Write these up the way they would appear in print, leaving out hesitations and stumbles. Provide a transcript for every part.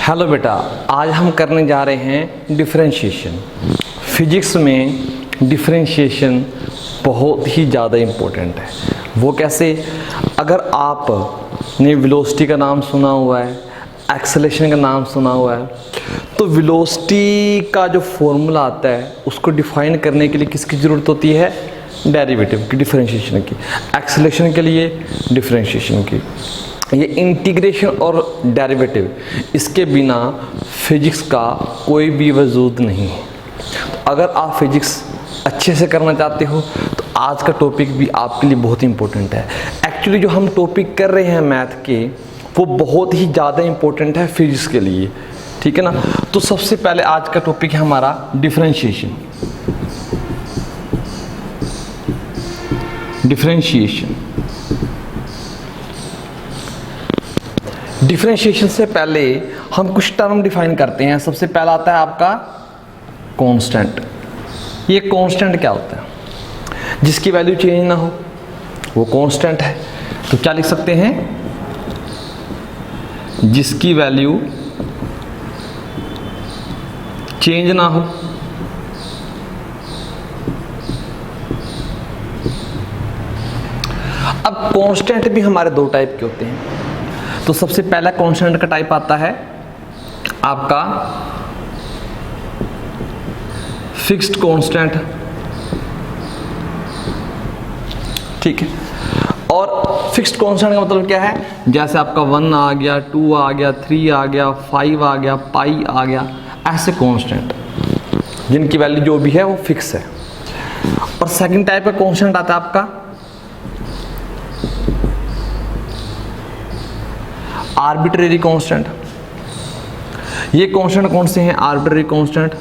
Hello बेटा, आज हम करने जा रहे हैं डिफरेंशिएशन। फिजिक्स में डिफरेंशिएशन बहुत ही ज़्यादा इम्पोर्टेंट है। वो कैसे? अगर आपने वेलोसिटी का नाम सुना हुआ है, एक्सेलरेशन का नाम सुना हुआ है, तो वेलोसिटी का जो फॉर्मूला आता है उसको डिफाइन करने के लिए किसकी ज़रूरत होती है? डेरिवेटिव की, डिफरेंशिएशन की। एक्सेलरेशन के लिए डिफरेंशिएशन की। ये इंटीग्रेशन और डेरिवेटिव, इसके बिना फिजिक्स का कोई भी वजूद नहीं है। तो अगर आप फिजिक्स अच्छे से करना चाहते हो तो आज का टॉपिक भी आपके लिए बहुत इंपॉर्टेंट है। एक्चुअली जो हम टॉपिक कर रहे हैं मैथ के, वो बहुत ही ज़्यादा इंपॉर्टेंट है फिजिक्स के लिए, ठीक है ना। तो सबसे पहले आज का टॉपिक है हमारा डिफरेंशिएशन। डिफरेंशिएशन से पहले हम कुछ टर्म डिफाइन करते हैं। सबसे पहला आता है आपका कांस्टेंट। ये कांस्टेंट क्या होता है? जिसकी वैल्यू चेंज ना हो वो कांस्टेंट है। तो क्या लिख सकते हैं? जिसकी वैल्यू चेंज ना हो। अब कांस्टेंट भी हमारे दो टाइप के होते हैं। तो सबसे पहला कांस्टेंट का टाइप आता है आपका फिक्स्ड कांस्टेंट, ठीक है। और फिक्स्ड कांस्टेंट का मतलब क्या है? जैसे आपका 1 आ गया, 2 आ गया, 3 आ गया, 5 आ गया, पाई आ गया, ऐसे कांस्टेंट जिनकी वैल्यू जो भी है वो फिक्स है। और सेकंड टाइप का कांस्टेंट आता है आपका आर्बिट्रेरी कांस्टेंट। ये कांस्टेंट कौन से हैं? आर्बिट्रेरी कांस्टेंट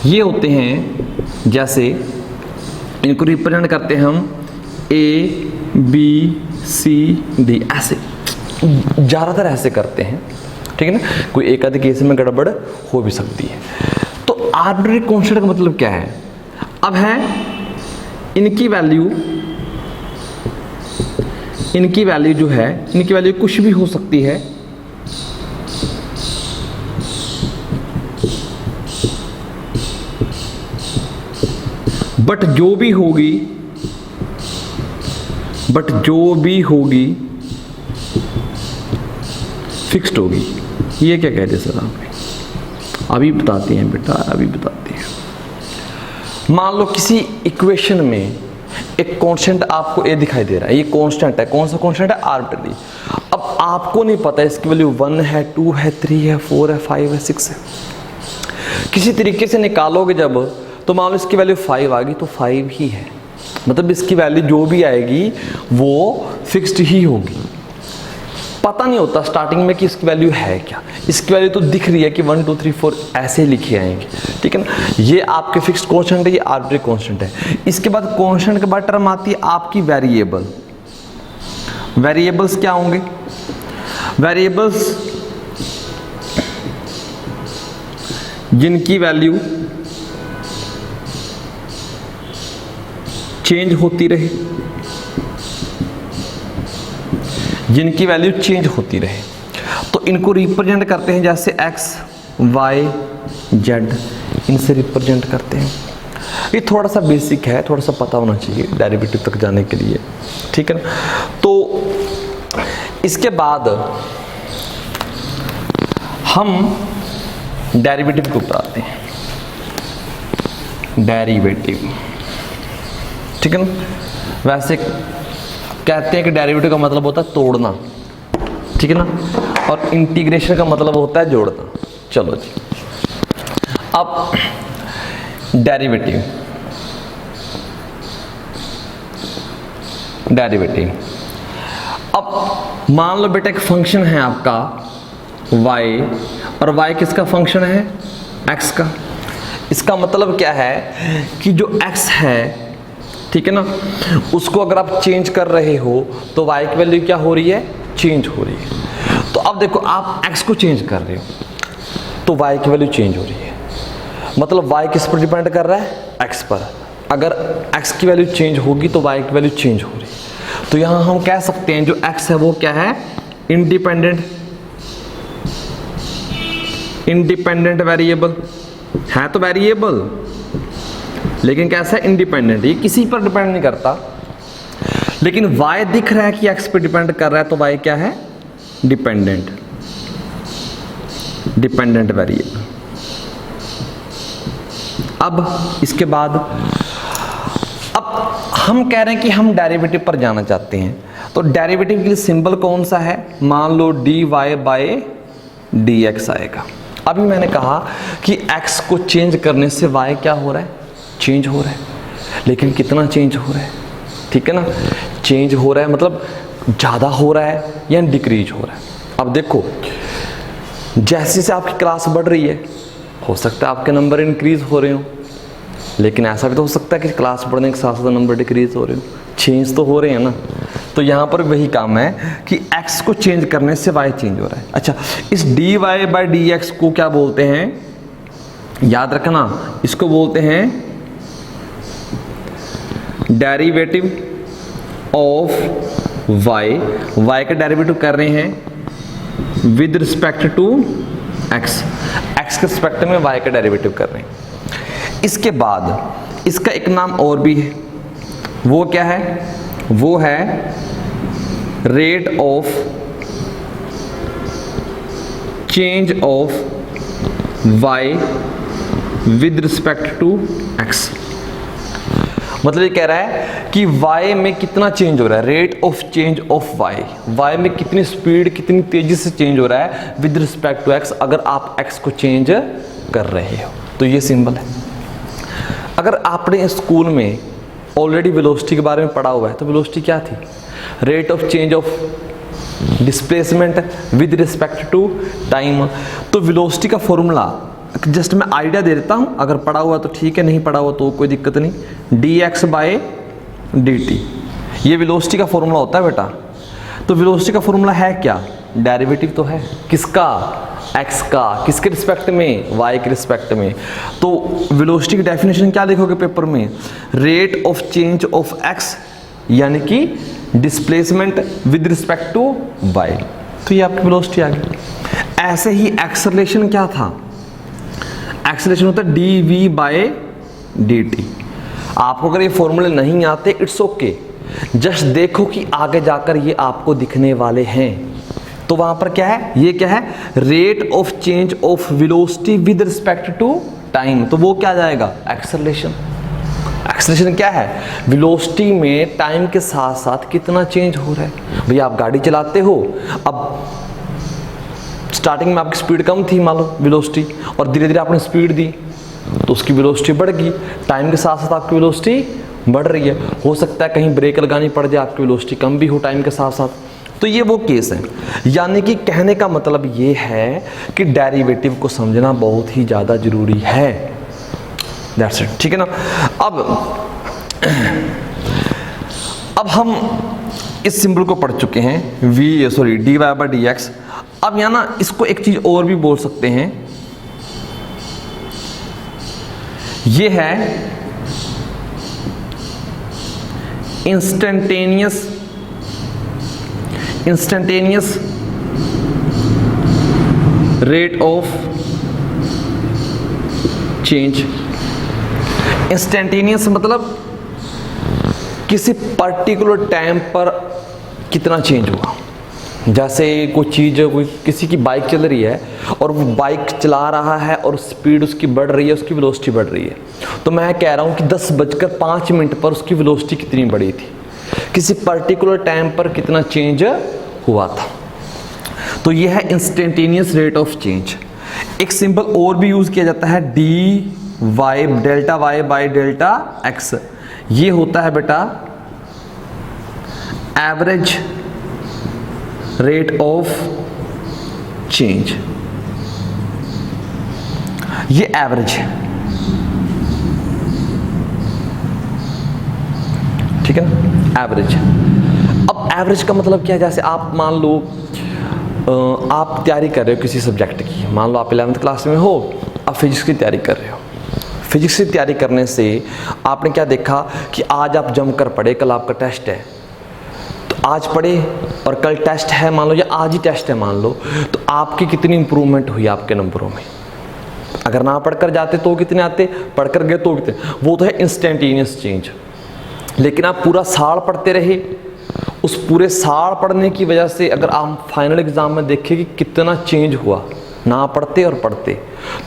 ये होते हैं, जैसे इनको रिप्रेजेंट करते हैं हम A, B, C, D, ऐसे ज़्यादातर ऐसे करते हैं, ठीक है ना। कोई एक आधे केस में गड़बड़ हो भी सकती है। तो आर्बिट्रेरी कांस्टेंट का मतलब क्या है? अब है इनकी वैल्यू जो है, इनकी वैल्यू कुछ भी हो सकती है, बट जो भी होगी फिक्स्ड होगी। ये क्या कहते हैं सर? आप अभी बताते हैं बेटा, अभी बताते हैं। मान लो किसी इक्वेशन में एक कांस्टेंट आपको ए दिखाई दे रहा है, ये कांस्टेंट है। कौन सा कांस्टेंट है? आर्बिट्रेरी। अब आपको नहीं पता इसकी वैल्यू 1 है, 2 है, 3 है, 4 है, 5 है, 6 है। किसी तरीके से निकालोगे जब, तो मान लो इसकी वैल्यू 5 आ गई तो 5 ही है, मतलब इसकी वैल्यू जो भी आएगी वो फिक्स्ड ही होगी। पता नहीं होता स्टार्टिंग में कि इसकी वैल्यू है क्या। इसकी वैल्यू तो दिख रही है कि 1 2 3 4 ऐसे लिखे आएंगे, ठीक है ना। ये आपके फिक्स्ड कांस्टेंट है, ये आर्बिट्रेरी कांस्टेंट है। इसके बाद कांस्टेंट के बाद टर्म आती है आपकी वेरिएबल। वेरिएबल्स क्या होंगे? वेरिएबल्स जिनकी वैल्यू चेंज होती रहे, जिनकी वैल्यू चेंज होती रहे, तो इनको रिप्रेजेंट करते हैं जैसे x, y, z, इनसे रिप्रेजेंट करते हैं। ये थोड़ा सा बेसिक है, थोड़ा सा पता होना चाहिए डेरिवेटिव तक जाने के लिए, ठीक है ना। तो इसके बाद हम डेरिवेटिव को बताते हैं। डेरिवेटिव, ठीक है ना। वैसे कहते हैं कि डेरिवेटिव का मतलब होता है तोड़ना, ठीक है ना, और इंटीग्रेशन का मतलब होता है जोड़ना। चलो जी, अब डेरिवेटिव अब मान लो बेटा एक फंक्शन है आपका y, और y किसका फंक्शन है? x का। इसका मतलब क्या है कि जो x है, ठीक है ना, उसको अगर आप चेंज कर रहे हो तो y की वैल्यू क्या हो रही है? चेंज हो रही है। तो अब देखो, आप x को चेंज कर रहे हो तो y की वैल्यू चेंज हो रही है, मतलब y किस पर डिपेंड कर रहा है? x पर। अगर x की वैल्यू चेंज होगी तो y की वैल्यू चेंज हो रही है। तो यहाँ हम कह सकते हैं जो x है वो क्या है? इंडिपेंडेंट इंडिपेंडेंट वेरिएबल है, तो वेरिएबल लेकिन कैसा है, इंडिपेंडेंट, ये किसी पर डिपेंड नहीं करता। लेकिन y दिख रहा है कि x पे डिपेंड कर रहा है, तो y क्या है, डिपेंडेंट, डिपेंडेंट वेरिएबल। अब इसके बाद अब हम कह रहे हैं कि हम डेरिवेटिव पर जाना चाहते हैं, तो डेरिवेटिव के लिए सिंबल कौन सा है, मान लो dy बाय dx आएगा। अभी मैंने कहा कि x को चेंज करने से y क्या हो रहा है, चेंज हो रहा है, लेकिन कितना चेंज हो रहा है, ठीक है ना, चेंज हो रहा है मतलब ज़्यादा हो रहा है या डिक्रीज हो रहा है। अब देखो जैसे जैसे आपकी क्लास बढ़ रही है, हो सकता है आपके नंबर इंक्रीज हो रहे हो, लेकिन ऐसा भी तो हो सकता है कि क्लास बढ़ने के साथ साथ नंबर डिक्रीज हो रहे हो, चेंज तो हो रहे हैं ना। तो यहाँ पर वही काम है कि x को चेंज करने से y चेंज हो रहा है। अच्छा, इस dy बाई dx को क्या बोलते हैं, याद रखना, इसको बोलते हैं डेरिवेटिव ऑफ y का डेरिवेटिव कर रहे हैं विद रिस्पेक्ट टू x के रिस्पेक्ट में y का डेरिवेटिव कर रहे हैं। इसके बाद इसका एक नाम और भी है, वो क्या है, वो है rate of change of y with respect to x। मतलब ये कह रहा है कि y में कितना चेंज हो रहा है, rate of change of y में कितनी स्पीड, कितनी तेजी से चेंज हो रहा है विद रिस्पेक्ट टू x, अगर आप x को चेंज कर रहे हो। तो ये सिंबल है। अगर आपने स्कूल में ऑलरेडी वेलोसिटी के बारे में पढ़ा हुआ है, तो वेलोसिटी क्या थी, rate of change of displacement with respect to time. तो वेलोसिटी का फॉर्मूला जस्ट मैं आइडिया दे देता हूं, अगर पढ़ा हुआ तो ठीक है, नहीं पढ़ा हुआ तो कोई दिक्कत नहीं, dx बाय dt, ये वेलोसिटी का फॉर्मूला होता है बेटा। तो वेलोसिटी का फॉर्मूला है क्या, डेरिवेटिव तो है किसका, x का, किसके रिस्पेक्ट में, y के रिस्पेक्ट में। तो वेलोसिटी की डेफिनेशन क्या देखोगे पेपर में, rate of change of x यानी कि displacement with respect to y। तो ये आपकी वेलोसिटी आ गई। ऐसे ही एक्सेलरेशन क्या था, एक्सेलरेशन होता है dv बाय dt। आपको अगर ये फॉर्मूले नहीं आते, इट्स ओके, जस्ट देखो कि आगे जाकर ये आपको दिखने वाले हैं। तो वहां पर क्या है, ये क्या है, rate of change of velocity with respect to time. तो वो क्या आ जाएगा, एक्सेलरेशन। एक्सेलरेशन क्या है, वेलोसिटी में टाइम के साथ साथ कितना चेंज हो रहा है। भैया आप गाड़ी चलाते हो, अब स्टार्टिंग में आपकी स्पीड कम थी मान लो वेलोसिटी, और धीरे धीरे आपने स्पीड दी तो उसकी वेलोसिटी बढ़ गई, टाइम के साथ साथ आपकी वेलोसिटी बढ़ रही है। हो सकता है कहीं ब्रेक लगानी पड़ जाए, आपकी वेलोसिटी कम भी हो टाइम के साथ साथ। तो ये वो केस है। यानी कि कहने का मतलब ये है कि डेरिवेटिव को समझना बहुत ही ज़्यादा जरूरी है। दैट्स इट, ठीक है ना। अब हम इस सिंबल को पढ़ चुके हैं, dy बाय dx। अब यहाँ ना इसको एक चीज और भी बोल सकते हैं, ये है instantaneous rate of change. Instantaneous मतलब किसी पर्टिकुलर टाइम पर कितना चेंज हुआ। जैसे कोई चीज़, कोई किसी की बाइक चल रही है और वो बाइक चला रहा है और स्पीड उसकी बढ़ रही है, उसकी वेलोसिटी बढ़ रही है, तो मैं कह रहा हूँ कि 10:05 पर उसकी वेलोसिटी कितनी बढ़ी थी, किसी पर्टिकुलर टाइम पर कितना चेंज हुआ था। तो ये है इंस्टेंटेनियस रेट ऑफ चेंज। एक सिंबल और भी यूज़ किया जाता है, delta Y by delta X. ये होता है बेटा एवरेज रेट ऑफ चेंज। ये एवरेज है, ठीक है ना, एवरेज। अब एवरेज का मतलब क्या है, जैसे आप मान लो आप तैयारी कर रहे हो किसी सब्जेक्ट की, मान लो आप 11th क्लास में हो, आप फिजिक्स की तैयारी कर रहे हो। फिजिक्स की तैयारी करने से आपने क्या देखा कि आज आप जमकर पढ़े, कल आपका टेस्ट है, तो तो आज पढ़े और कल टेस्ट है मान लो, या आज ही टेस्ट है मान लो, तो आपकी कितनी इंप्रूवमेंट हुई आपके नंबरों में। अगर ना पढ़कर जाते तो कितने आते, पढ़कर गए तो कितने, वो तो है इंस्टेंटेनियस चेंज। लेकिन आप पूरा साल पढ़ते रहे, उस पूरे साल पढ़ने की वजह से अगर आप फाइनल एग्जाम में देखें कि कितना चेंज हुआ ना पढ़ते और पढ़ते,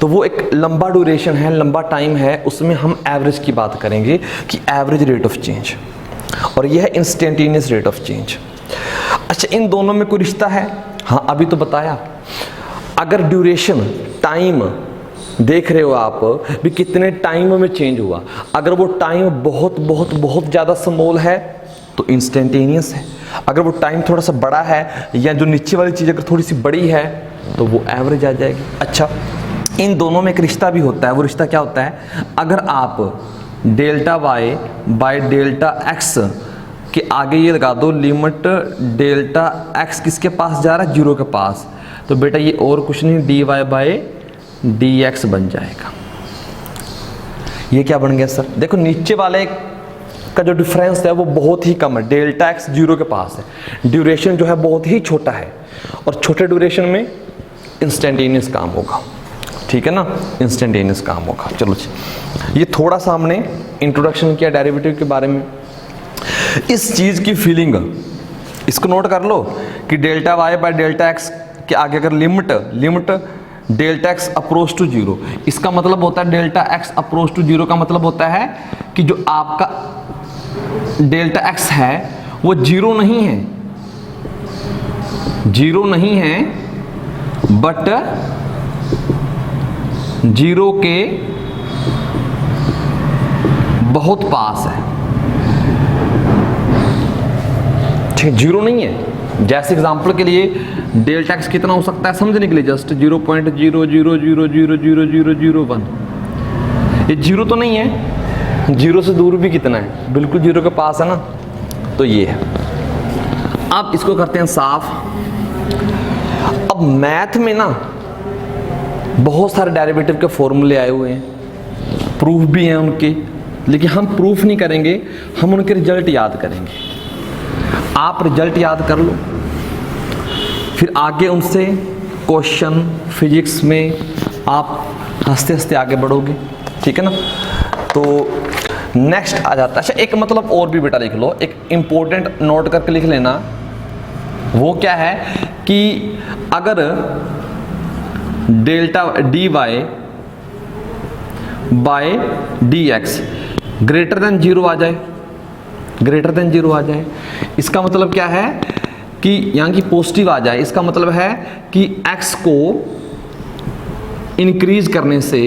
तो वो एक लंबा ड्यूरेशन है, लंबा टाइम है। उसमें हम एवरेज की बात करेंगे कि एवरेज रेट ऑफ चेंज, और यह है इंस्टेंटेनियस रेट ऑफ चेंज। अच्छा, इन दोनों में कोई रिश्ता है? हाँ, अभी तो बताया। अगर ड्यूरेशन टाइम देख रहे हो आप भी कितने टाइम में चेंज हुआ, अगर वो टाइम बहुत बहुत बहुत ज़्यादा स्मॉल है तो इंस्टेंटेनियस है। अगर वो टाइम थोड़ा सा बड़ा है, या जो नीचे वाली चीज़ अगर थोड़ी सी बड़ी है, तो वो एवरेज आ जाएगी। अच्छा, इन दोनों में एक रिश्ता भी होता है। वो रिश्ता क्या होता है? अगर आप delta Y by delta X के आगे ये लगा दो लिमिट डेल्टा एक्स किसके पास जा रहा है? 0 के पास, तो बेटा ये और कुछ नहीं D Y by D X बन जाएगा। ये क्या बन गया सर? देखो नीचे वाले का जो डिफरेंस है वो बहुत ही कम है, डेल्टा एक्स 0 के पास है, ड्यूरेशन जो है बहुत ही छोटा है, और छोटे ड्यूरेशन में इंस्टेंटेनियस काम होगा। ठीक है ना, इंस्टेंटेनियस काम होगा। चलो जी, ये थोड़ा सा हमने इंट्रोडक्शन किया डेरिवेटिव के बारे में। इस चीज़ की फीलिंग इसको नोट कर लो कि delta Y by delta X के आगे अगर limit delta X approach to 0, इसका मतलब होता है डेल्टा एक्स अप्रोच टू 0 का मतलब होता है कि जो आपका डेल्टा एक्स है वो 0 नहीं है, 0 नहीं है, बट 0 के बहुत पास है। ठीक, 0 नहीं है। जैसे एग्जांपल के लिए डेल्टा एक्स कितना हो सकता है समझने के लिए, जस्ट 0.000000001। ये 0 तो नहीं है, 0 से दूर भी कितना है, बिल्कुल 0 के पास है ना, तो ये है। अब इसको करते हैं साफ। अब मैथ में ना बहुत सारे डेरिवेटिव के फॉर्मूले आए हुए हैं, प्रूफ भी हैं उनके, लेकिन हम प्रूफ नहीं करेंगे, हम उनके रिजल्ट याद करेंगे। आप रिजल्ट याद कर लो, फिर आगे उनसे क्वेश्चन फिजिक्स में आप हंसते हंसते आगे बढ़ोगे। ठीक है ना, तो नेक्स्ट आ जाता है। अच्छा, एक मतलब और भी बेटा लिख लो, एक इंपॉर्टेंट नोट करके लिख लेना। वो क्या है कि अगर delta D Y by D X greater than 0 आ जाए, ग्रेटर देन 0 आ जाए, इसका मतलब क्या है कि यहाँ की पॉजिटिव आ जाए, इसका मतलब है कि x को इंक्रीज करने से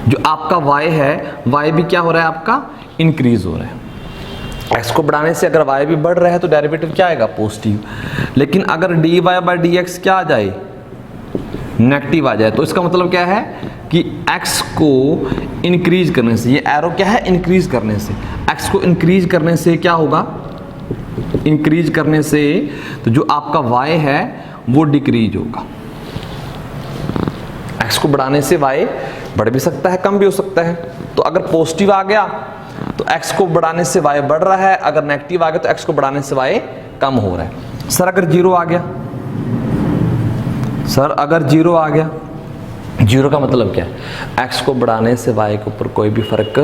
जो आपका y है, y भी क्या हो रहा है आपका? इंक्रीज हो रहा है। x को बढ़ाने से अगर y भी बढ़ रहा है तो डेरिवेटिव क्या आएगा? पॉजिटिव। लेकिन अगर dy बाय dx क्या आ जाए? नेगेटिव आ जाए, तो इसका मतलब क्या है कि x को इंक्रीज करने से, ये एरो क्या है? इंक्रीज करने से, x को इंक्रीज करने से क्या होगा? इंक्रीज करने से तो जो आपका y है वो डिक्रीज होगा। x को बढ़ाने से y बढ़ भी सकता है, कम भी हो सकता है। तो अगर पॉजिटिव आ गया तो x को बढ़ाने से y बढ़ रहा है, अगर नेगेटिव आ गया तो x को बढ़ाने से y कम हो रहा है। सर अगर 0 आ गया, सर अगर 0 आ गया, 0 का मतलब क्या है? x को बढ़ाने से y के ऊपर कोई भी फर्क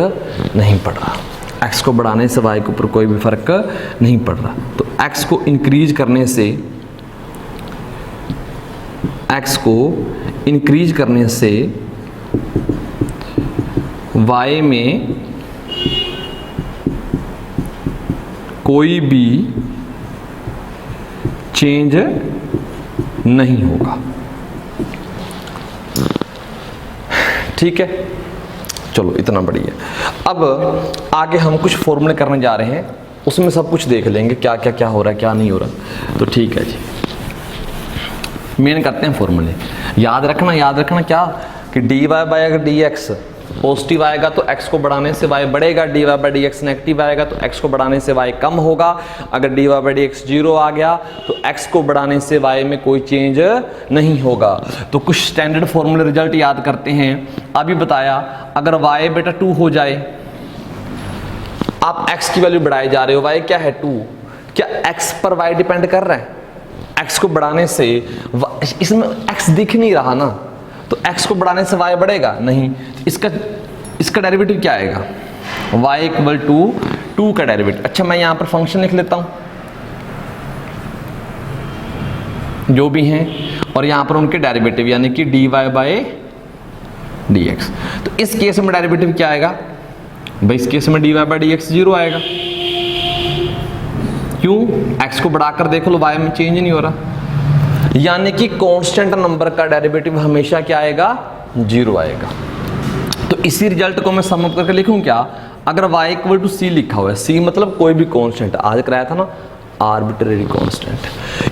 नहीं पड़ रहा, x को बढ़ाने से y के ऊपर कोई भी फर्क नहीं पड़ रहा। तो x को इंक्रीज करने से, x को इंक्रीज करने से y में कोई भी चेंज नहीं होगा। ठीक है, चलो इतना बढ़िया। अब आगे हम कुछ फॉर्मूले करने जा रहे हैं, उसमें सब कुछ देख लेंगे क्या क्या क्या हो रहा है क्या नहीं हो रहा। तो ठीक है जी, मेन करते हैं फॉर्मूले। याद रखना क्या कि डी वाई बाय अगर डी एक्स पॉजिटिव आएगा तो x को बढ़ाने से y बढ़ेगा, d y by d x negative आएगा तो x को बढ़ाने से y कम होगा। अगर d y by d x 0 आ गया तो x को बढ़ाने से y में कोई चेंज नहीं होगा। तो कुछ स्टैंडर्ड फॉर्मूले रिजल्ट याद करते हैं। अभी बताया अगर y बेटा 2 हो जाए, आप x की वैल्यू बढ़ाए जा रहे हो, y क्या है 2, क्या x पर y डिपेंड कर रहा है? x को बढ़ाने से इसमें x दिख नहीं रहा ना, तो x को बढ़ाने से y बढ़ेगा नहीं, इसका डेरिवेटिव क्या आएगा? y इक्वल टू 2 का डेरिवेटिव। अच्छा मैं यहां पर फंक्शन लिख लेता हूं जो भी हैं, और यहां पर उनके डेरिवेटिव यानी कि dy बाय dx। तो इस केस में डेरिवेटिव क्या आएगा भाई? इस केस में dy बाय dx 0 आएगा। क्यों? x को बढ़ाकर देख लो, y में चेंज नहीं हो रहा, यानी कि कांस्टेंट नंबर का डेरिवेटिव हमेशा क्या आएगा? 0 आएगा। तो इसी रिजल्ट को मैं सम अप करके लिखूं क्या? अगर y इक्वल टू c लिखा हुआ है, c मतलब कोई भी कांस्टेंट, आज कराया था ना आर्बिट्रेरी कांस्टेंट,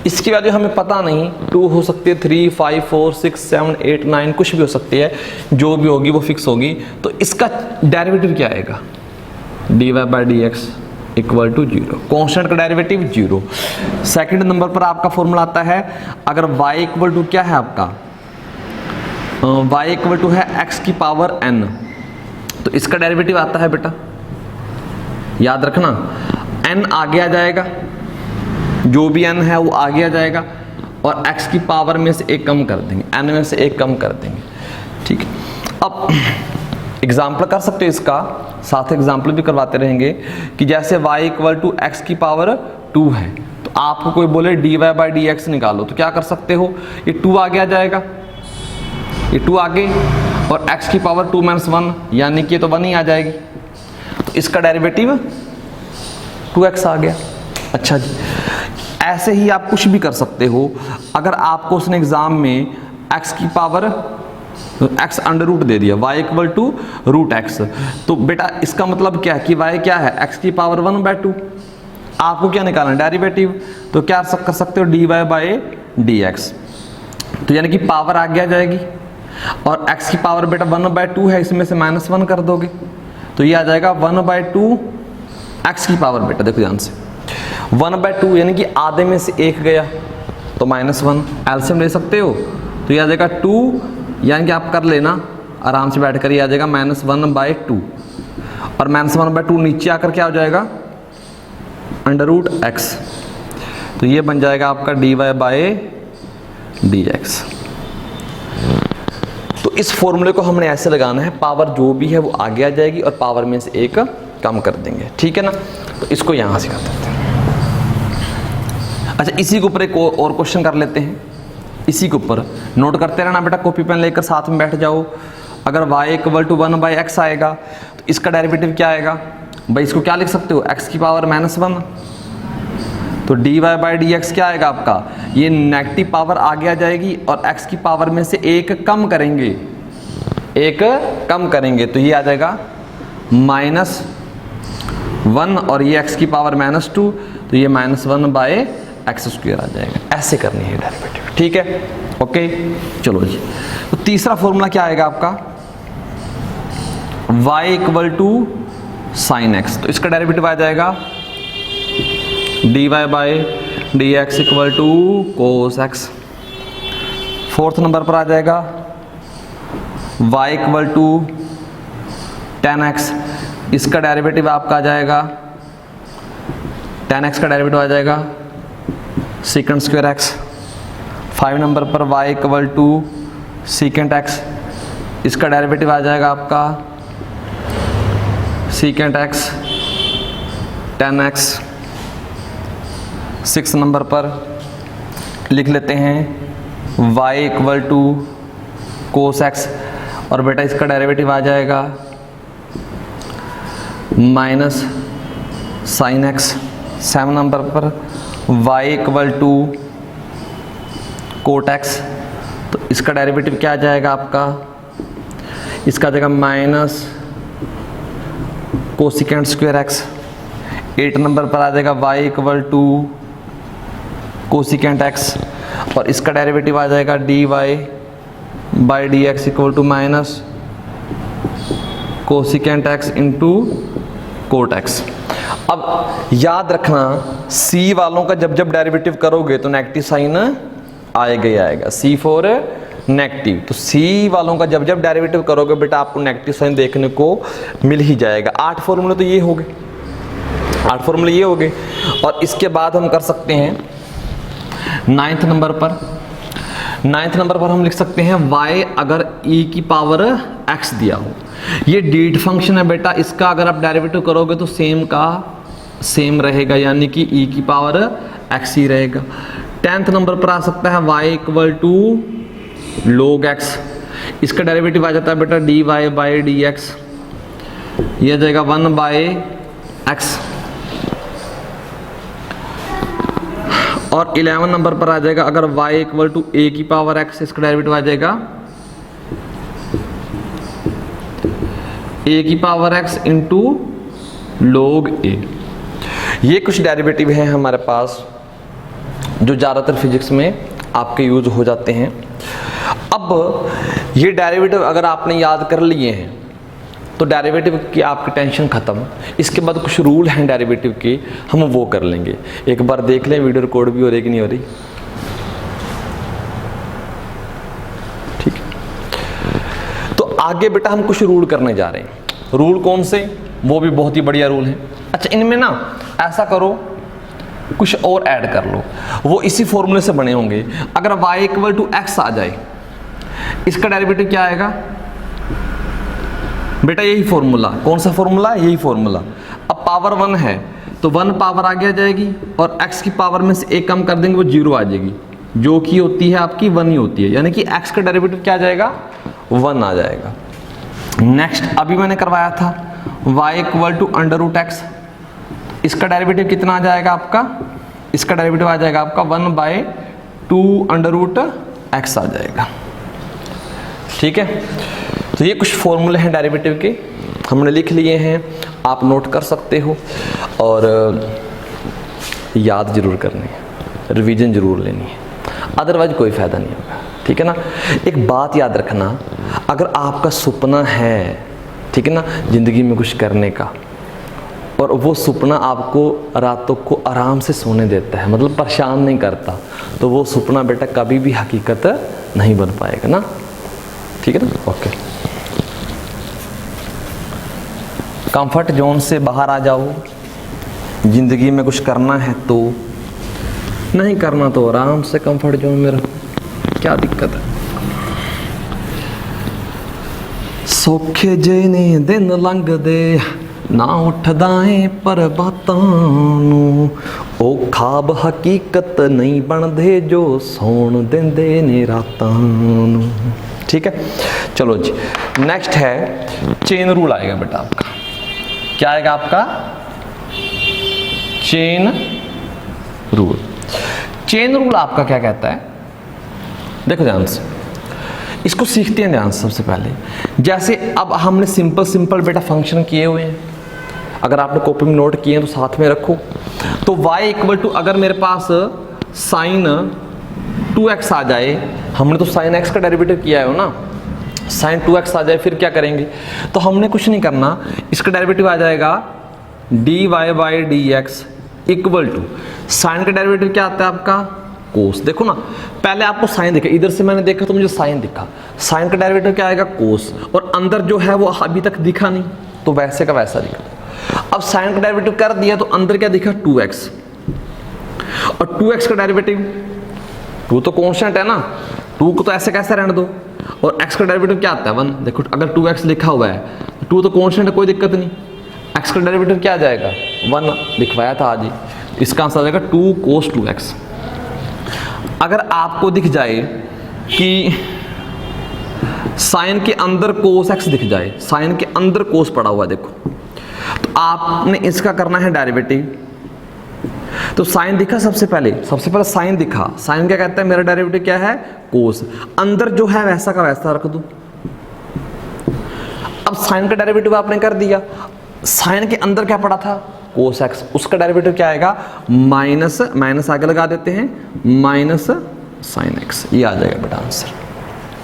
इसकी वैल्यू हमें पता नहीं, 2 हो सकती है, 3, 5, 4, 6, 7, 8, 9 कुछ भी हो सकती है, जो भी होगी वो फिक्स होगी। तो इसका डेरिवेटिव क्या आएगा? dy by dx equal to 0, constant का डेरिवेटिव 0। सेकंड नंबर पर आपका फॉर्मूला आता है, अगर y इक्वल टू क्या है आपका? y इक्वल टू है x की पावर n, तो इसका डेरिवेटिव आता है बेटा, याद रखना n आगे आ जाएगा, जो भी n है वो आगे आ जाएगा, और x की पावर में से एक कम कर देंगे, n में से एक कम कर देंगे, ठीक है। अब एग्जाम्पल कर सकते हो इसका, साथ एग्जाम्पल भी करवाते रहेंगे कि जैसे y इक्वल टू x की पावर 2 है, तो आपको कोई बोले dy बाय dx निकालो, तो क्या कर सकते हो? ये 2 आगे आ जाएगा, ये 2 आगे, और x की पावर 2 - 1 यानी कि ये तो 1 ही आ जाएगी, तो इसका डेरिवेटिव 2x आ गया। अच्छा जी, ऐसे ही आप कुछ भी कर सकते हो। अगर आपको उसने एग्जाम में x की पावर x अंडर रूट दे दिया, y equal to root x, तो बेटा इसका मतलब क्या है कि y क्या है? x की पावर 1/2। आपको क्या निकालना? डेरिवेटिव। तो क्या कर सकते हो? dy बाय dx, तो यानी कि पावर आगे आ जाएगी, और x की पावर बेटा 1/2 है, इसमें से -1 कर दोगे, तो ये आ जाएगा 1/2 x की पावर। बेटा देखो ध्यान से, 1/2 यानी कि आधे में से 1 गया तो -1, एलसीएम ले सकते हो, तो ये आ जाएगा 2, यानी कि आप कर लेना आराम से बैठ कर, ये आ जाएगा -1/2, और -1/2 नीचे आकर क्या हो जाएगा? √x, तो ये बन जाएगा आपका dy बाय dx। तो इस फॉर्मूले को हमने ऐसे लगाना है, पावर जो भी है वो आगे आ जाएगी और पावर में से एक कम कर देंगे, ठीक है ना। तो इसको यहां से कर देते हैं। अच्छा इसी के ऊपर एक और क्वेश्चन कर लेते हैं, इसी के ऊपर नोट करते रहना बेटा, कॉपी पेन लेकर साथ में बैठ जाओ। अगर y इक्वल टू 1/x आएगा तो इसका डेरिवेटिव क्या आएगा भाई? इसको क्या लिख सकते हो? x की पावर -1, तो dy बाय dx क्या आएगा आपका? ये नेगेटिव पावर आगे आ जाएगी और x की पावर में से एक कम करेंगे, एक कम करेंगे, तो ये आ जाएगा -1, और ये x की पावर -2, तो ये -1/x² आ जाएगा। ऐसे करनी है डेरिवेटिव, ठीक है, ओके। चलो जी, तो तीसरा फॉर्मूला क्या आएगा आपका? y equal to sine x, तो इसका डेरिवेटिव आ जाएगा dy by dx equal to cos x। Fourth number पर आ जाएगा y equal to tan x, इसका डेरिवेटिव आपका आ जाएगा, tan x का डेरिवेटिव आ जाएगा sec² x। 5 नंबर पर y equal to secant x, इसका डेरिवेटिव आ जाएगा आपका secant x tan x। 6 number पर लिख लेते हैं y equal to cos x, और बेटा इसका डेरिवेटिव आ जाएगा माइनस साइन x। 7 नंबर पर y equal to cot x, तो इसका डेरिवेटिव क्या आ जाएगा आपका? इसका आ जाएगा माइनस कोसिकेंट² x। 8 नंबर पर आ जाएगा y equal to cosecant x, और इसका डेरिवेटिव आ जाएगा dy by dx equal to minus cosecant x into cot x। अब याद रखना c वालों का जब जब डेरिवेटिव करोगे तो नेगेटिव साइन आएगा ही आएगा, c फॉर नेगेटिव। तो c वालों का जब जब डेरिवेटिव करोगे बेटा आपको नेगेटिव साइन देखने को मिल ही जाएगा। 8 फॉर्मूले तो ये हो गए, 8 फॉर्मूले ये हो गए। और इसके बाद हम कर सकते हैं 9th नंबर पर। 9th नंबर पर हम लिख सकते हैं y अगर e की पावर x दिया हो। ये डीट फंक्शन है बेटा, इसका अगर आप डेरिवेटिव करोगे तो सेम का सेम रहेगा, यानी कि e की पावर x ही रहेगा। 10th नंबर पर आ सकता है y equal to log x, इसका डेरिवेटिव आ जाता है बेटा dy बाई dx, ये आ जाएगा 1 बाई x। और 11 नंबर पर आ जाएगा अगर y इक्वल टू a की पावर x, इसका डेरिवेटिव आ जाएगा a की power x into log a। ये कुछ डेरिवेटिव हैं हमारे पास जो ज़्यादातर फिजिक्स में आपके यूज हो जाते हैं। अब ये डेरिवेटिव अगर आपने याद कर लिए हैं तो डेरिवेटिव की आपकी टेंशन ख़त्म। इसके बाद कुछ रूल हैं डेरिवेटिव के, हम वो कर लेंगे। एक बार देख लें वीडियो रिकॉर्ड भी हो रही कि नहीं हो रही, ठीक है। तो आगे बेटा हम कुछ रूल करने जा रहे हैं। रूल कौन से, वो भी बहुत ही बढ़िया रूल है। अच्छा, इनमें ना ऐसा करो कुछ और ऐड कर लो, वो इसी फॉर्मूले से बने होंगे। अगर y इक्वल टू x आ जाए, इसका डेरिवेटिव क्या आएगा बेटा, यही फॉर्मूला। कौन सा फॉर्मूला, यही फॉर्मूला। अब पावर 1 है तो 1 पावर आगे आ जाएगी और x की पावर में से एक कम कर देंगे वो 0 आ जाएगी, जो कि होती है आपकी 1 ही होती है, यानी कि x का डेरिवेटिव क्या आ जाएगा, 1 आ जाएगा। नेक्स्ट अभी मैंने करवाया था y equal to under root x, इसका डेरिवेटिव कितना आ जाएगा आपका, इसका डेरिवेटिव आ जाएगा आपका 1 बाई 2 अंडर रूट x आ जाएगा, ठीक है। तो ये कुछ फॉर्मूले हैं डेरिवेटिव के, हमने लिख लिए हैं, आप नोट कर सकते हो और याद जरूर करनी है, रिवीजन जरूर लेनी है, अदरवाइज कोई फ़ायदा नहीं होगा, ठीक है ना। एक बात याद रखना, अगर आपका सपना है, ठीक है ना, ज़िंदगी में कुछ करने का, और वो सपना आपको रातों को आराम से सोने देता है, मतलब परेशान नहीं करता, तो वो सपना बेटा कभी भी हकीकत नहीं बन पाएगा ना, ठीक है ना। ओके, कंफर्ट जोन से बाहर आ जाओ। ज़िंदगी में कुछ करना है तो, नहीं करना तो आराम से कंफर्ट जोन में रहो, क्या दिक्कत है। सौखे जेने दिन लंघदे ना उठदा है पर बातां नूं, ओ ख्वाब हकीकत नहीं बनदे जो सौण देंदे ने रातां नूं, ठीक है। चलो जी, नेक्स्ट है चेन रूल आएगा बेटा आपका। क्या आएगा आपका, चेन रूल। चेन रूल आपका क्या कहता है, देखो ध्यान से, इसको सीखते हैं ध्यान से। सबसे पहले जैसे अब हमने सिंपल बेटा फंक्शन किए हुए हैं, अगर आपने कॉपी में नोट किए हैं तो साथ में रखो। तो y इक्वल टू अगर मेरे पास साइन 2x आ जाए, हमने तो साइन x का डेरिवेटिव किया है ना, साइन 2x आ जाए फिर क्या करेंगे, तो हमने कुछ नहीं करना, इसका डेरिवेटिव आ जाएगा dy by dx equal to sine का डेरिवेटिव क्या आता है आपका, कोस। देखो ना, पहले आपको साइन दिखा, इधर से मैंने देखा तो मुझे साइन दिखा, साइन का डेरिवेटिव क्या आएगा, कोस, और अंदर जो है वो अभी तक दिखा नहीं, तो वैसे का वैसा दिखा। अब साइन का डेरिवेटिव कर दिया तो अंदर क्या दिखा, 2x, और 2x का डेरिवेटिव, 2 तो कांस्टेंट है ना, 2 को तो ऐसे कैसे रहने दो, और x का डेरिवेटिव क्या आता है, 1। देखो अगर 2x लिखा हुआ है, 2 तो कांस्टेंट है, कोई दिक्कत नहीं, x का डेरिवेटिव क्या आ जाएगा, 1 लिखवाया था आज ही, इसका आंसर आ जाएगा 2 cos 2x। अगर आपको दिख जाए कि साइन के अंदर cos x दिख जाए, साइन के अंदर cos पड़ा हुआ देखो, तो आपने इसका करना है डेरिवेटिव। तो साइन दिखा, सबसे पहले साइन दिखा, साइन क्या कहता है, मेरा डेरिवेटिव क्या है, कोस, अंदर जो है वैसा का वैसा रख दो। अब साइन का डेरिवेटिव आपने कर दिया, साइन के अंदर क्या पड़ा था, कोस एक्स, उसका डेरिवेटिव क्या आएगा, माइनस आगे लगा देते हैं, माइनस साइन एक्स, ये आ जाएगा बेटा आंसर।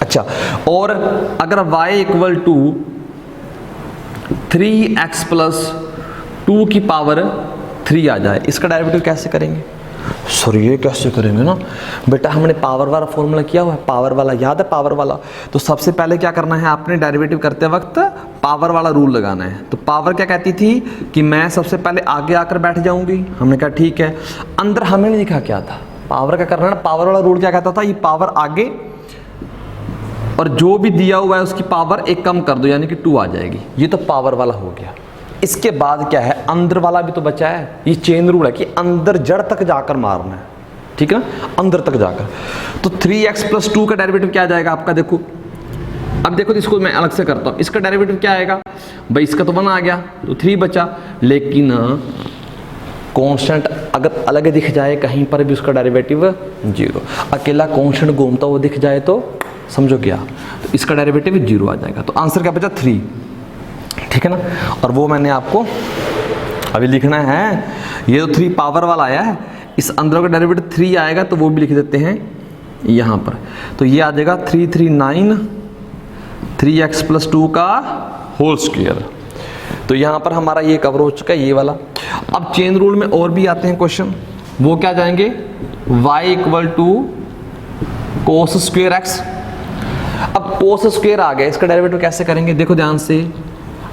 अच्छा, और अगर y equal to 3x plus 2 की पावर 3 आ जाए, इसका डेरिवेटिव कैसे करेंगे, सर ये कैसे करेंगे ना बेटा, हमने पावर वाला फॉर्मूला किया हुआ है, पावर वाला याद है, पावर वाला। तो सबसे पहले क्या करना है आपने, डेरिवेटिव करते वक्त पावर वाला रूल लगाना है। तो पावर क्या कहती थी कि मैं सबसे पहले आगे आकर बैठ जाऊंगी, हमने कहा ठीक है। अंदर हमें नहीं लिखा क्या था, पावर का करना है ना, पावर वाला रूल क्या कहता था, ये पावर आगे और जो भी दिया हुआ है उसकी पावर एक कम कर दो, यानी कि 2 आ जाएगी। ये तो पावर वाला हो गया। इसके बाद क्या है, अंदर वाला भी तो बचा है, ये चेन रूल है कि अंदर जड़ तक जाकर मारना है, ठीक है ना, अंदर तक जाकर। तो 3x + 2 का डेरिवेटिव क्या आ जाएगा आपका, देखो अब देखो, तो इसको मैं अलग से करता हूँ। इसका डेरिवेटिव क्या आएगा भाई, इसका तो 1 आ गया तो 3 बचा, लेकिन कांस्टेंट अगर अलग दिख जाए कहीं पर भी उसका डेरिवेटिव 0, अकेला कांस्टेंट घूमता हुआ दिख जाए तो समझो क्या, तो इसका डेरिवेटिव 0 आ जाएगा। तो आंसर क्या बचा 3, ठीक है ना। और वो मैंने आपको अभी लिखना है, ये तो 3 पावर वाला आया है, इस अंदर का डेरिवेटिव 3 आएगा तो वो भी लिख देते हैं यहाँ पर। तो ये आ जाएगा 339 3x + 2 का होल स्क्वायर। तो यहाँ पर हमारा ये कवर हो चुका है, ये वाला। अब चेन रूल में और भी आते हैं क्वेश्चन, वो क्या जाएंगे, y = cos²x। अब cos² आ गया, इसका डेरिवेटिव कैसे करेंगे, देखो ध्यान से।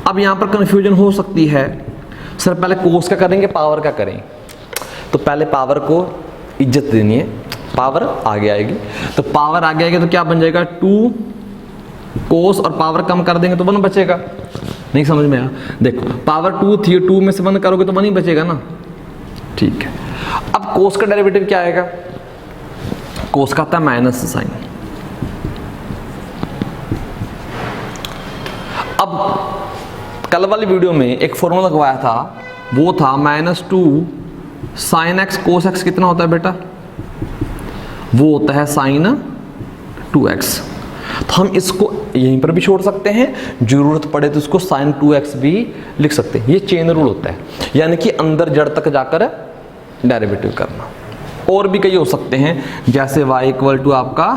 अब यहाँ पर कंफ्यूजन हो सकती है, सर पहले कोस का करेंगे पावर का करें। तो पहले पावर को इज्जत देनी है, पावर आगे आएगी। तो पावर आगे आएगी तो क्या बन जाएगा 2 कोस, और पावर कम कर देंगे तो 1 बचेगा। नहीं समझ में आया, देखो पावर 2 थी, 2 में से 1 करोगे तो 1 ही बचेगा ना, ठीक है। अब कोस का डेरिवेटिव क्या आएगा, कोस का आता है माइनस साइन। अब कल वाली वीडियो में एक फॉर्मूला लगवाया था, वो था -2 sin x cos x कितना होता है बेटा, वो होता है sin 2x। तो हम इसको यहीं पर भी छोड़ सकते हैं, जरूरत पड़े तो इसको sin 2x भी लिख सकते हैं। ये चेन रूल होता है, यानी कि अंदर जड़ तक जाकर डेरिवेटिव करना। और भी कई हो सकते हैं, जैसे y = आपका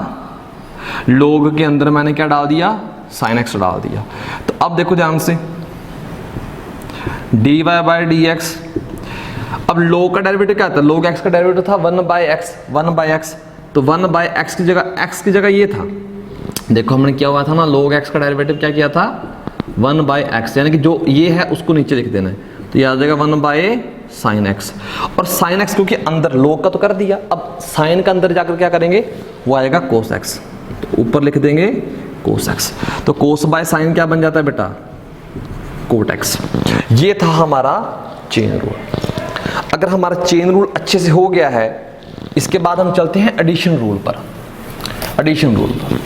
log के अंदर मैंने क्या डाल दिया, sin x डाल दिया। तो अब देखो ध्यान से, dy/dx। अब log का डेरिवेटिव क्या था, log x का डेरिवेटिव था 1/x। तो 1/x की जगह x की जगह ये था, देखो हमने क्या हुआ था ना, log x का डेरिवेटिव क्या किया था 1/x, यानी कि जो ये है उसको नीचे लिख देना है। तो ये आ जाएगा 1/sin x। और sin x क्योंकि अंदर log का तो कर दिया, अब sin का अंदर जाकर क्या करेंगे, वो आएगा cos x। तो ऊपर लिख देंगे cos x। तो cos/sin क्या बन जाता है बेटा, cot x। ये था हमारा चेन रूल। अगर हमारा चेन रूल अच्छे से हो गया है, इसके बाद हम चलते हैं एडिशन रूल पर। एडिशन रूल पर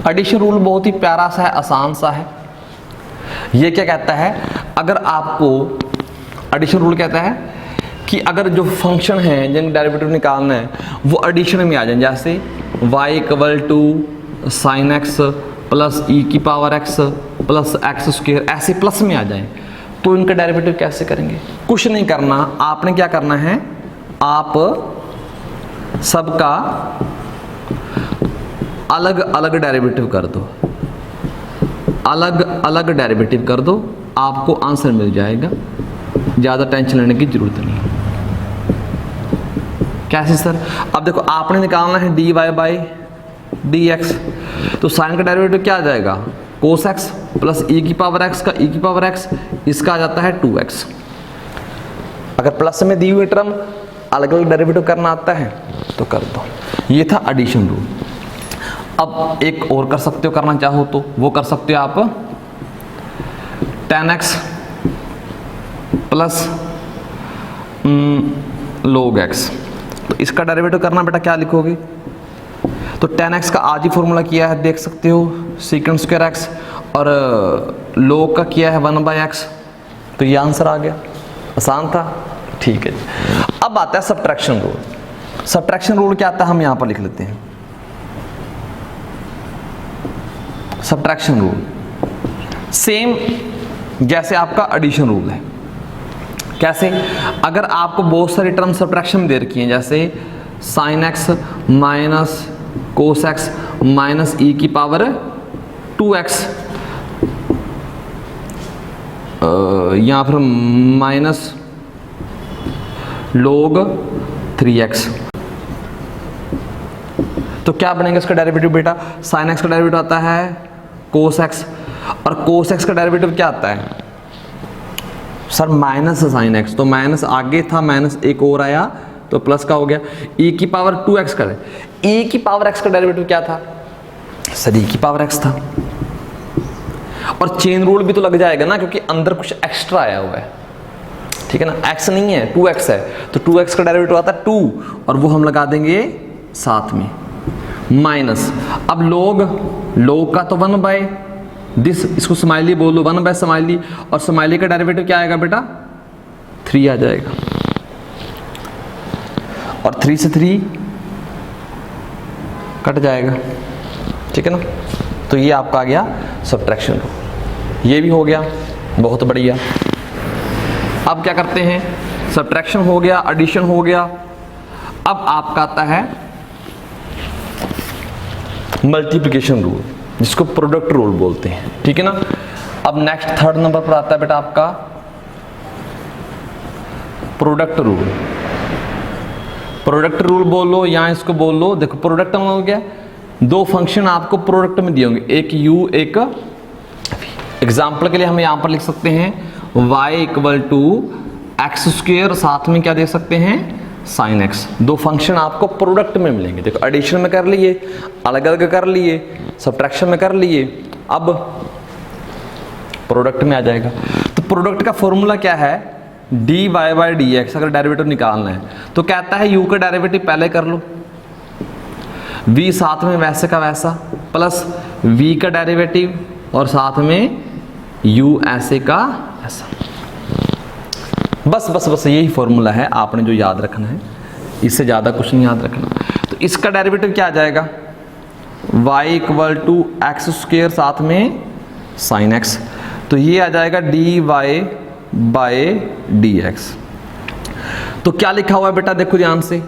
एडिशन रूल बहुत ही प्यारा सा है, आसान सा है। ये क्या कहता है, अगर आपको एडिशन रूल कहता है कि अगर जो फंक्शन है जिनका डेरिवेटिव निकालना है वो एडिशन में आ जाए, जैसे y = sin x + e⁻x + x², ऐसे प्लस में आ जाए, तो इनका डेरिवेटिव कैसे करेंगे। कुछ नहीं करना, आपने क्या करना है, आप सबका अलग अलग डेरिवेटिव कर दो, अलग अलग डेरिवेटिव कर दो, आपको आंसर मिल जाएगा, ज़्यादा टेंशन लेने की जरूरत नहीं। कैसे सर, अब देखो आपने निकालना है dy/dx, तो साइन का डेरिवेटिव क्या आ जाएगा, cos x + e⁻x का e⁻x, इसका आ जाता है 2x। अगर प्लस में दी हुई टर्म अलग अलग डेरिवेटिव करना आता है तो कर दो। ये था एडिशन रूल। अब एक और कर सकते हो, करना चाहो तो वो कर सकते हो आप, tan x + log x। तो इसका डेरिवेटिव करना बेटा क्या लिखोगे, तो tan x का आज ही फॉर्मूला किया है, देख सकते हो, sec² x, और log का किया है 1/x। तो ये आंसर आ गया, आसान था, ठीक है। अब आता है सब्ट्रैक्शन रूल। सब्ट्रैक्शन रूल क्या आता है, हम यहां पर लिख लेते हैं। सब्ट्रैक्शन रूल सेम जैसे आपका एडिशन रूल है। कैसे, अगर आपको बहुत सारी टर्म सब्ट्रैक्शन दे रखी हैं, जैसे sine x minus cos x minus e की पावर 2x, यहाँ पर माइनस log 3x। तो क्या बनेगा इसका डेरिवेटिव बेटा? साइन एक्स का डेरिवेटिव आता है कोस एक्स, और कोस एक्स का डेरिवेटिव क्या आता है सर? माइनस साइन एक्स, तो माइनस आगे था, माइनस एक और आया तो प्लस का हो गया। e की पावर 2x का, e की पावर x का डेरिवेटिव क्या था सर? e की पावर x था। और चेन रूल भी तो लग जाएगा ना, क्योंकि अंदर कुछ एक्स्ट्रा आया हुआ है, ठीक है ना, x नहीं है 2x है, तो 2x का डेरिवेटिव आता है 2, और वो हम लगा देंगे साथ में माइनस। अब log का तो 1/दिस, इसको स्माइली बोलो 1/स्माइली, और स्माइली का डेरिवेटिव क्या आएगा बेटा? 3 आ जाएगा, और 3 से 3 कट जाएगा, ठीक है ना। तो ये आपका आ गया सब्ट्रैक्शन रूल, ये भी हो गया, बहुत बढ़िया। अब क्या करते हैं? सब्ट्रैक्शन हो गया, एडिशन हो गया, अब आपका आता है मल्टीप्लिकेशन रूल, जिसको प्रोडक्ट रूल बोलते हैं, ठीक है ना। अब नेक्स्ट थर्ड नंबर पर आता है बेटा आपका प्रोडक्ट रूल। प्रोडक्ट रूल बोलो या इसको बोल लो, देखो प्रोडक्ट हो गया, दो फंक्शन आपको प्रोडक्ट में दिए होंगे, एक u एक v। एग्जाम्पल के लिए हम यहां पर लिख सकते हैं y equal to x square, साथ में क्या दे सकते हैं? Sine x. दो फंक्शन आपको प्रोडक्ट में मिलेंगे। देखो एडिशन में कर लिए, अलग अलग कर लिए, सब्ट्रैक्शन में कर लिए, अब प्रोडक्ट में आ जाएगा। तो प्रोडक्ट का फॉर्मूला क्या है? dy by d x. अगर डेरिवेटिव निकालना है तो कहता है u का डेरिवेटिव पहले कर लो, v साथ में वैसे का वैसा, प्लस v का डेरिवेटिव और साथ में u ऐसे का ऐसा। बस बस बस यही फॉर्मूला है, आपने जो याद रखना है, इससे ज़्यादा कुछ नहीं याद रखना। तो इसका डेरिवेटिव क्या आ जाएगा? y equal to x square साथ में साइन एक्स, तो ये आ जाएगा dy बाय डी एक्स। तो क्या लिखा हुआ है बेटा? देखो ध्यान से,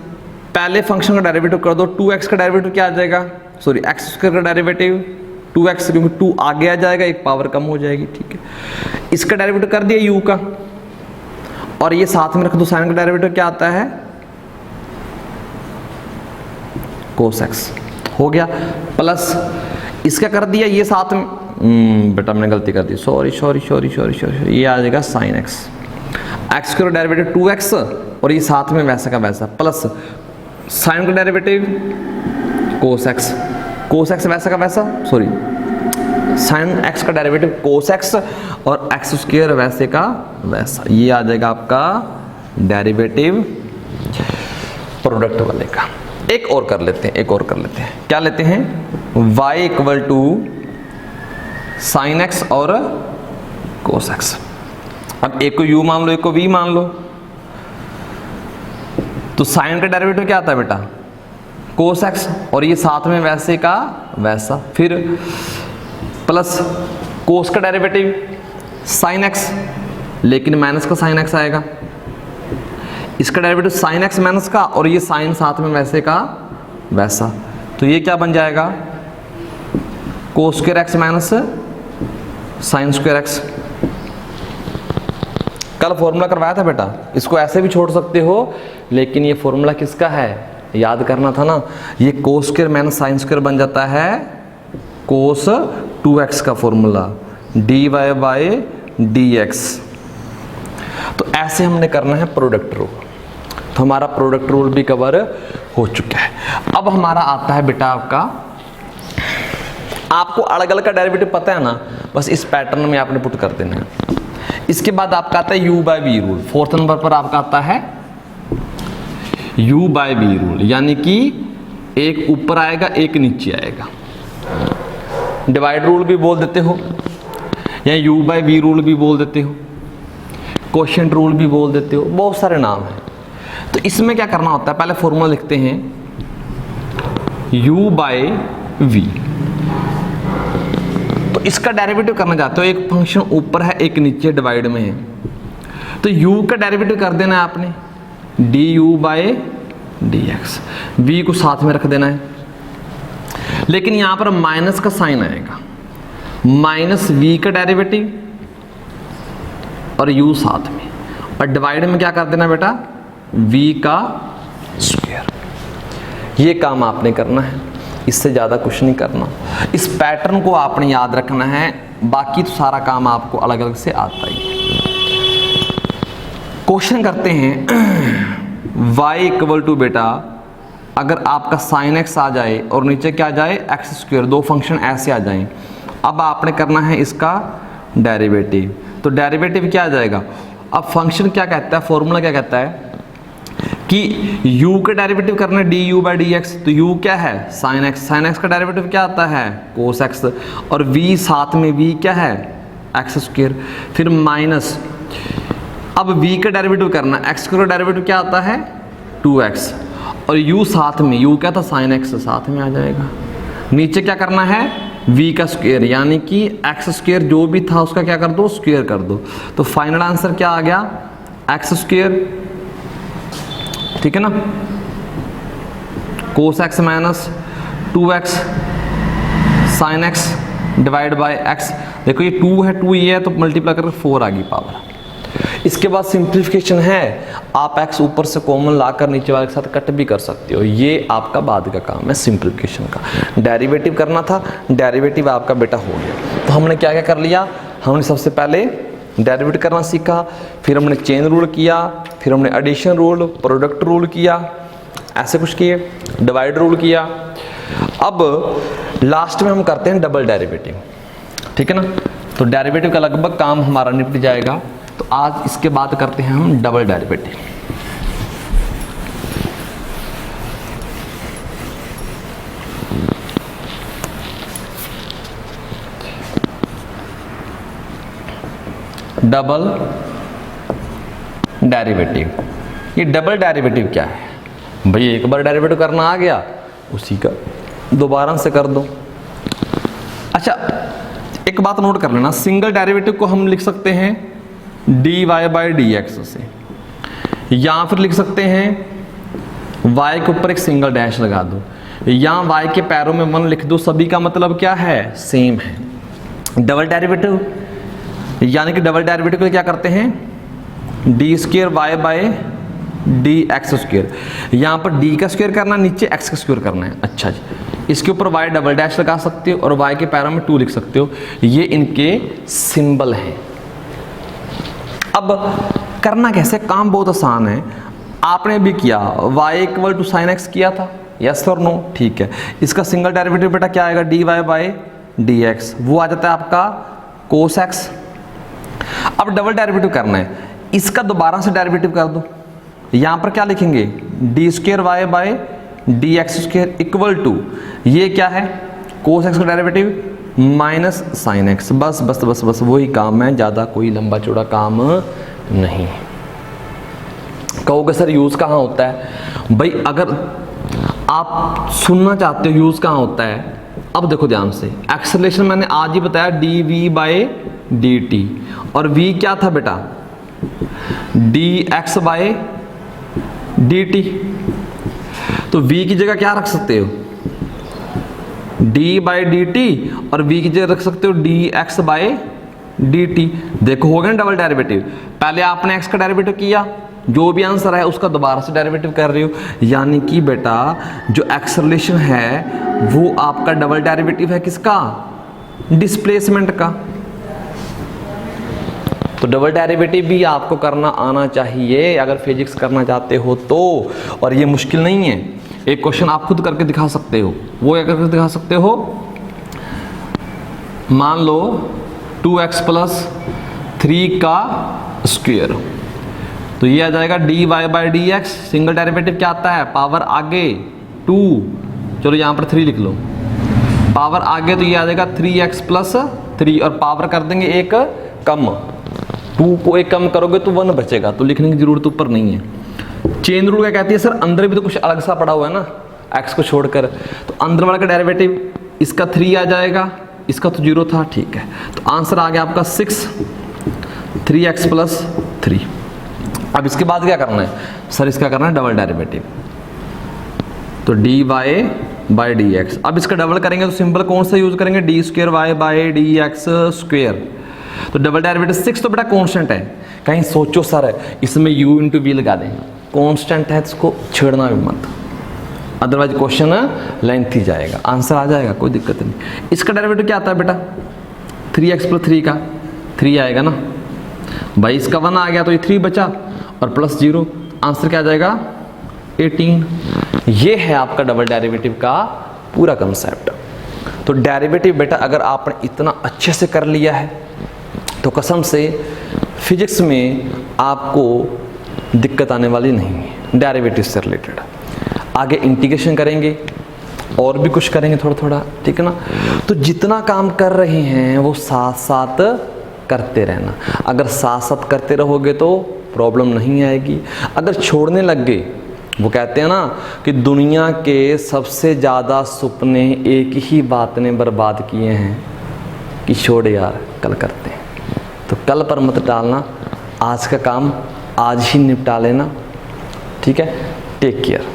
पहले फंक्शन का डेरिवेटिव कर दो। 2x का डेरिवेटिव क्या आ जाएगा? सॉरी, एक्स स्क्वायर का डेरिवेटिव 2x, क्योंकि 2 आगे आ जाएगा, एक पावर कम हो जाएगी, ठीक है। इसका डेरिवेटिव कर दिया u का, और ये साथ में रख दो, साइन का डेरिवेटिव क्या आता है? कोस एक्स हो गया, प्लस इसका कर दिया ये साथ में, बेटा मैंने गलती कर दी, सॉरी, ये आ जाएगा साइन एक्स। एक्स का डेरिवेटिव 2x और ये साथ में वैसा का वैसा, प्लस साइन का डेरिवेटिव कोस एक्स वैसा का वैसा, सॉरी, साइन एक्स का डेरिवेटिव कोस एक्स और एक्स स्क्वायर वैसे का वैसा। ये आ जाएगा आपका डेरिवेटिव प्रोडक्ट वाले का। एक और कर लेते हैं, क्या लेते हैं? y equal to sine x और कोस एक्स। अब एक को u मान लो, एक को v मान लो, तो साइन का डेरिवेटिव क्या आता है बेटा? कोस एक्स, और ये साथ में वैसे का वैसा, फिर प्लस कोस का डेरिवेटिव साइन एक्स, लेकिन माइनस का साइन एक्स आएगा, इसका डेरिवेटिव साइन एक्स माइनस का, और ये साइन साथ में वैसे का वैसा, तो ये क्या बन जाएगा? Cos square x minus sine square x. कल फॉर्मूला करवाया था बेटा, इसको ऐसे भी छोड़ सकते हो, लेकिन ये फॉर्मूला किसका है याद करना था ना। ये cos square minus sine square बन जाता है कोस 2x का फॉर्मूला, dy बाय dx। तो ऐसे हमने करना है प्रोडक्ट रूल। तो हमारा प्रोडक्ट रूल भी कवर हो चुका है। अब हमारा आता है बेटा आपको अलग अलग का डेरिवेटिव पता है ना, बस इस पैटर्न में आपने पुट कर देना है। इसके बाद आपका आता है u by v rule. Fourth number पर आपका आता है u बाय v रूल, यानी कि एक ऊपर आएगा एक नीचे आएगा। डिवाइड रूल भी बोल देते हो, या u बाय v रूल भी बोल देते हो, क्वोशिएंट रूल भी बोल देते हो, बहुत सारे नाम हैं। तो इसमें क्या करना होता है, पहले फॉर्मूला लिखते हैं u बाय v। तो इसका डेरिवेटिव करना चाहते हो, एक फंक्शन ऊपर है एक नीचे डिवाइड में है, तो u का डेरिवेटिव कर देना है आपने du बाय dx, v को साथ में रख देना है, लेकिन यहां पर माइनस का साइन आएगा, माइनस v का डेरिवेटिव और u साथ में, और डिवाइड में क्या कर देना बेटा, v का स्क्वायर। ये काम आपने करना है, इससे ज़्यादा कुछ नहीं करना। इस पैटर्न को आपने याद रखना है, बाकी तो सारा काम आपको अलग अलग से आता ही है। क्वेश्चन करते हैं y इक्वल टू बेटा, अगर आपका साइन x आ जाए और नीचे क्या आ जाए एक्स स्क्वायर, दो फंक्शन ऐसे आ जाएं, अब आपने करना है इसका डेरिवेटिव। तो डेरिवेटिव क्या आ जाएगा, अब फंक्शन क्या कहता है, फॉर्मूला क्या कहता है कि u का डेरिवेटिव करना है du बाई डी एक्स, तो u क्या है साइन x, साइन x का डेरिवेटिव क्या आता है कोस x, और v साथ में v क्या है एक्स स्क्वायर, फिर माइनस, अब v का डेरिवेटिव करना, x का डेरिवेटिव क्या आता है 2x, और u साथ में, u क्या था साइन x साथ में आ जाएगा, नीचे क्या करना है v का स्क्वायर, यानी कि एक्स स्क्वायर जो भी था उसका क्या कर दो स्क्वायर कर दो, तो फाइनल आंसर क्या आ गया एक्स स्क्वायर, ठीक है ना, cos x minus 2x sine x divide by x। देखो ये 2 है, 2 ये है, तो मल्टीप्लाई करके 4 आ गई पावर। इसके बाद सिंप्लीफिकेशन है, आप x ऊपर से कॉमन लाकर नीचे वाले के साथ कट भी कर सकते हो, ये आपका बाद का काम है सिंप्लीफिकेशन का। डेरिवेटिव करना था, डेरिवेटिव आपका बेटा हो गया। तो हमने क्या क्या कर लिया, हमने सबसे पहले डेरिवेटिव करना सीखा, फिर हमने चेन रूल किया, फिर हमने एडिशन रूल, प्रोडक्ट रूल किया, ऐसे कुछ किए, डिवाइड रूल किया। अब लास्ट में हम करते हैं डबल डेरिवेटिव, ठीक है ना। तो डेरिवेटिव का लगभग काम हमारा निपट जाएगा। तो आज इसके बाद करते हैं हम डबल डेरिवेटिव। डबल डेरिवेटिव, ये डबल डेरिवेटिव क्या है भाई, एक बार डेरिवेटिव करना आ गया उसी का दोबारा से कर दो। अच्छा एक बात नोट कर लेना, सिंगल डेरिवेटिव को हम लिख सकते हैं dy बाई डी एक्स से, या फिर लिख सकते हैं y के ऊपर एक सिंगल डैश लगा दो, या y के पैरों में 1 लिख दो, सभी का मतलब क्या है सेम है। डबल डेरिवेटिव यानी कि डबल डेरिवेटिव के लिए क्या करते हैं d square y by d x square, यहाँ पर d का स्क्वायर करना, नीचे x का स्क्वायर करना है। अच्छा जी, इसके ऊपर y डबल डैश लगा सकते हो और y के पैरों में 2 लिख सकते हो, ये इनके सिंबल हैं। अब करना कैसे, काम बहुत आसान है, आपने भी किया y equal to sine x किया था, यस और नो, ठीक है। इसका सिंगल डेरिवेटिव बेटा क्या आएगा dy बाई डी एक्स, वो आ जाता है आपका कोस x। अब डबल डेरिवेटिव करना है, इसका दोबारा से डेरिवेटिव कर दो, यहां पर क्या लिखेंगे d square y by d x square equal to, ये क्या है कोस x का डेरिवेटिव माइनस साइन x, बस बस बस बस वही काम है, ज़्यादा कोई लंबा चौड़ा काम नहीं। कहोगे सर यूज़ कहाँ होता है भाई, अगर आप सुनना चाहते हो यूज़ कहाँ होता है, अब देखो ध्यान से, एक्सेलरेशन मैंने आज ही बताया d v by d t, और v क्या था बेटा d x by d t, तो v की जगह क्या रख सकते हो d बाई डी टी, और v की जगह रख सकते हो d x by d t. देखो हो गया ना डबल डेरिवेटिव, पहले आपने x का डेरिवेटिव किया, जो भी आंसर है उसका दोबारा से डेरिवेटिव कर रहे हो, यानी कि बेटा जो एक्सेलरेशन है वो आपका डबल डेरिवेटिव है किसका डिस्प्लेसमेंट का। तो डबल डेरिवेटिव भी आपको करना आना चाहिए अगर फिजिक्स करना चाहते हो तो, और ये मुश्किल नहीं है। एक क्वेश्चन आप खुद करके दिखा सकते हो, वो क्या करके दिखा सकते हो, मान लो 2x प्लस 3 का स्क्वायर, तो ये आ जाएगा dy by d x, single derivative क्या आता है पावर आगे 2, चलो यहाँ पर 3 लिख लो, पावर आगे तो ये आ जाएगा 3x प्लस 3, और पावर कर देंगे एक कम, 2 को एक कम करोगे तो 1 बचेगा, तो लिखने की जरूरत ऊपर नहीं है। चेन रूल क्या कहती है, सर अंदर भी तो कुछ अलग सा पड़ा हुआ है ना x को छोड़कर, तो अंदर वाला का डेरिवेटिव इसका 3 आ जाएगा, इसका तो 0 था, ठीक है। तो आंसर आ गया आपका 6, 3x प्लस 3। अब इसके बाद क्या करना है सर, इसका करना है डबल डेरिवेटिव। तो d y by d x. अब इसका डबल करेंगे तो सिंबल कौन सा यूज करेंगे, d square y by d x square. तो डबल डेरिवेटिव 6 तो बेटा कॉन्स्टेंट है, कहीं सोचो सर इसमें u इंटू वी लगा दें, कॉन्स्टेंट है इसको छेड़ना भी मत, अदरवाइज क्वेश्चन लेंथी जाएगा, आंसर आ जाएगा कोई दिक्कत नहीं। इसका डेरिवेटिव क्या आता है बेटा 3x प्लस 3 का 3 आएगा ना भाई, इसका 1 आ गया तो ये 3 बचा और प्लस 0, आंसर क्या आ जाएगा 18। ये है आपका डबल डेरिवेटिव का पूरा कंसेप्ट। तो डेरिवेटिव बेटा अगर आपने इतना अच्छे से कर लिया है तो कसम से फिजिक्स में आपको दिक्कत आने वाली नहीं है डेरिवेटिव से रिलेटेड। आगे इंटीग्रेशन करेंगे और भी कुछ करेंगे थोड़ा थोड़ा, ठीक है ना। तो जितना काम कर रहे हैं वो साथ साथ करते रहना, अगर साथ साथ करते रहोगे तो प्रॉब्लम नहीं आएगी। अगर छोड़ने लग गए, वो कहते हैं ना कि दुनिया के सबसे ज़्यादा सपने एक ही बात ने बर्बाद किए हैं कि छोड़ यार कल करते हैं। तो कल पर मत डालना, आज का काम आज ही निपटा लेना, ठीक है। Take care.